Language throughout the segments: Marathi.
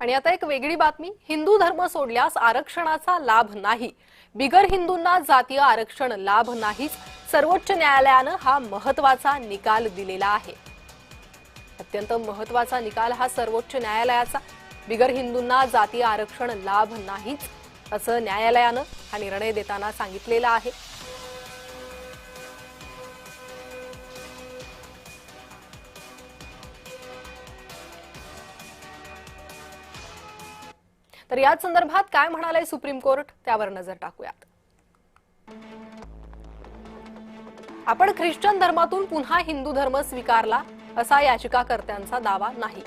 आणि आता एक वेगळी बातमी, हिंदू धर्म सोडल्यास आरक्षणाचा लाभ नाही, बिगर हिंदूंना जातीय आरक्षण लाभ नाहीच, सर्वोच्च न्यायालयानं हा महत्त्वाचा निकाल दिलेला आहे। अत्यंत महत्त्वाचा निकाल हा सर्वोच्च न्यायालयाचा, बिगर हिंदूंना जातीय आरक्षण लाभ नाहीच असं न्यायालयानं हा निर्णय देताना सांगितलेला आहे। तर या संदर्भात काय म्हणाले सुप्रीम कोर्ट त्यावर नजर टाकूयात। आपण ख्रिश्चन धर्मातून पुन्हा हिंदू धर्म स्वीकारला असा याचिकाकर्त्यांचा दावा नाही।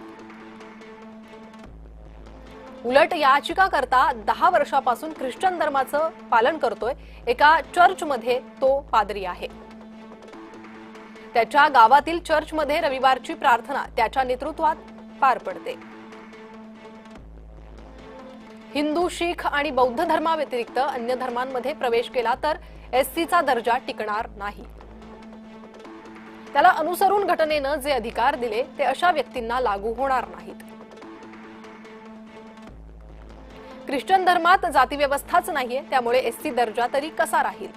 उलट याचिकाकर्ता 10 वर्षापासून ख्रिश्चन धर्माचं पालन करतोय। एका चर्चमध्ये तो पादरी आहे। त्याच्या गावातील चर्चमध्ये रविवारची प्रार्थना त्याच्या नेतृत्वात पार पडते। हिंदू, शीख आणि बौद्ध धर्माव्यतिरिक्त अन्य धर्मांमध्ये प्रवेश केला तर एससीचा दर्जा टिकणार नाही। त्याला अनुसरून घटनेनं जे अधिकार दिले ते अशा व्यक्तींना लागू होणार नाहीत। ख्रिश्चन धर्मात जातीव्यवस्थाच नाहीये, त्यामुळे एससी दर्जा तरी कसा राहील?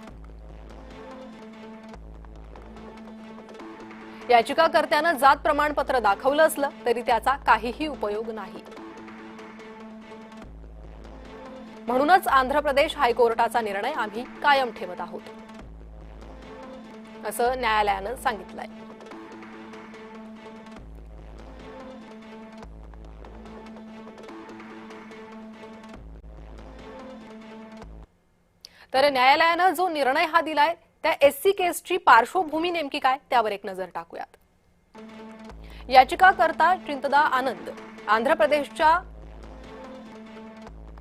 याचिकाकर्त्यानं जात प्रमाणपत्र दाखवलं असलं तरी त्याचा काहीही उपयोग नाही। म्हणूनच आंध्र प्रदेश हायकोर्टाचा निर्णय आम्ही कायम ठेवत आहोत, असं न्यायालयानं सांगितलंय। तर न्यायालयानं जो निर्णय हा दिलाय त्या एससी केसची पार्श्वभूमी नेमकी काय त्यावर एक नजर टाकूयात। याचिकाकर्ता चिंतदा आनंद आंध्र प्रदेशच्या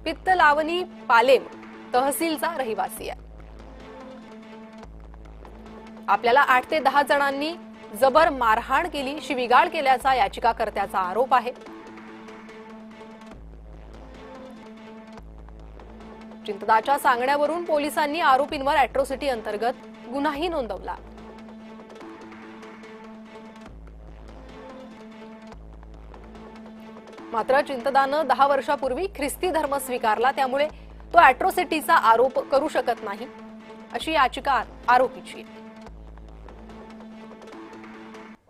पित्तलावनी पालेम तहसीलचा रहिवासी आहे। आपल्याला 8 ते 10 जणांनी जबर मारहाण केली, शिवीगाळ केल्याचा याचिकाकर्त्याचा आरोप आहे। चिंतदाच्या सांगण्यावरून पोलिसांनी आरोपींवर अॅट्रॉसिटी अंतर्गत गुन्हाही नोंदवला। मात्र चिंतदानं 10 वर्षापूर्वी ख्रिस्ती धर्म स्वीकारला, त्यामुळे तो अॅट्रॉसिटीचा आरोप करू शकत नाही अशी याचिका आरोपीची आहे।